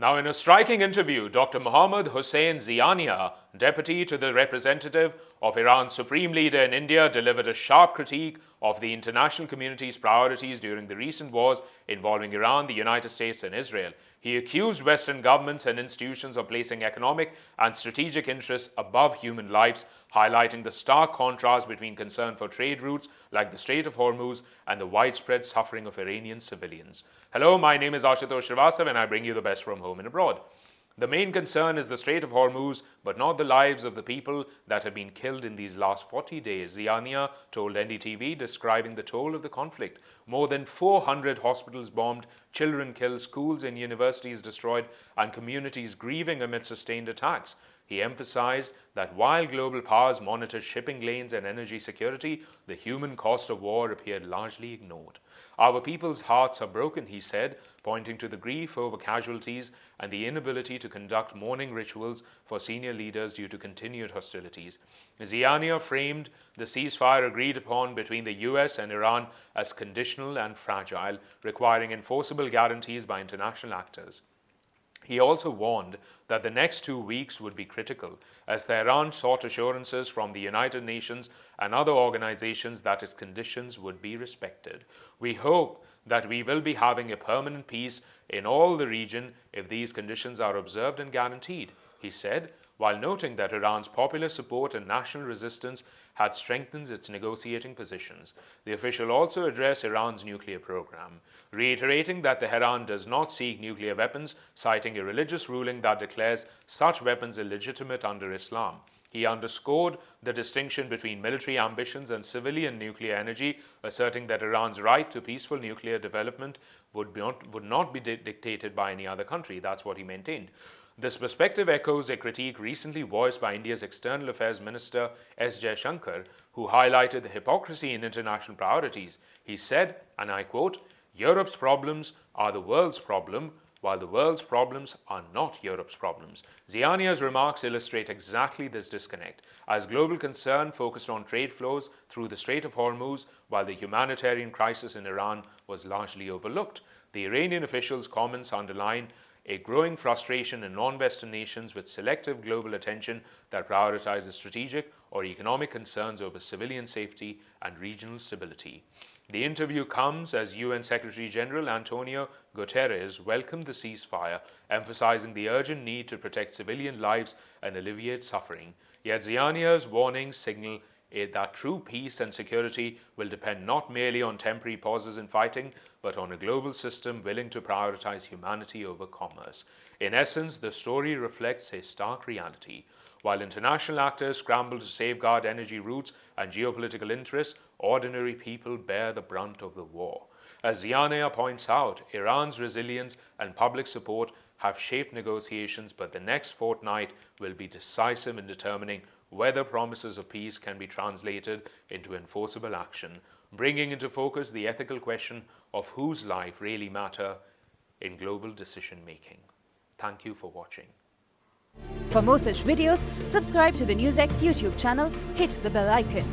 Now, in a striking interview, Dr. Mohammad Hossein Ziyaeenia, deputy to the representative of Iran's supreme leader in India, delivered a sharp critique of the international community's priorities during the recent wars involving Iran, the United States, and Israel. He accused Western governments and institutions of placing economic and strategic interests above human lives, highlighting the stark contrast between concern for trade routes like the Strait of Hormuz and the widespread suffering of Iranian civilians. Hello, my name is Ashutosh Srivastav and I bring you the best from home and abroad. The main concern is the Strait of Hormuz, but not the lives of the people that have been killed in these last 40 days, Ziyaeenia told NDTV, describing the toll of the conflict. More than 400 hospitals bombed, children killed, schools and universities destroyed, and communities grieving amid sustained attacks. He emphasized that while global powers monitored shipping lanes and energy security, the human cost of war appeared largely ignored. Our people's hearts are broken, he said, pointing to the grief over casualties and the inability to conduct mourning rituals for senior leaders due to continued hostilities. Ziyaeenia framed the ceasefire agreed upon between the US and Iran as conditional and fragile, requiring enforceable guarantees by international actors. He also warned that the next 2 weeks would be critical as Tehran sought assurances from the United Nations and other organizations that its conditions would be respected. We hope that we will be having a permanent peace in all the region if these conditions are observed and guaranteed, he said, while noting that Iran's popular support and national resistance had strengthened its negotiating positions. The official also addressed Iran's nuclear program, reiterating that Tehran does not seek nuclear weapons, citing a religious ruling that declares such weapons illegitimate under Islam. He underscored the distinction between military ambitions and civilian nuclear energy, asserting that Iran's right to peaceful nuclear development would not be dictated by any other country. That's what he maintained. This perspective echoes a critique recently voiced by India's External Affairs Minister S. Jaishankar, who highlighted the hypocrisy in international priorities. He said, and I quote, "Europe's problems are the world's problem, while the world's problems are not Europe's problems." Ziyaenia's remarks illustrate exactly this disconnect, as global concern focused on trade flows through the Strait of Hormuz, while the humanitarian crisis in Iran was largely overlooked. The Iranian officials' comments underline a growing frustration in non-Western nations with selective global attention that prioritizes strategic or economic concerns over civilian safety and regional stability. The interview comes as UN Secretary General Antonio Guterres welcomed the ceasefire, emphasizing the urgent need to protect civilian lives and alleviate suffering. Yet Ziyaenia's warnings signal that true peace and security will depend not merely on temporary pauses in fighting, but on a global system willing to prioritize humanity over commerce. In essence, the story reflects a stark reality. While international actors scramble to safeguard energy routes and geopolitical interests, ordinary people bear the brunt of the war. As Ziyaeenia points out, Iran's resilience and public support have shaped negotiations, but the next fortnight will be decisive in determining whether promises of peace can be translated into enforceable action, bringing into focus the ethical question of whose life really matter in global decision-making. Thank you for watching. For more such videos, subscribe to the NewsX YouTube channel, hit the bell icon.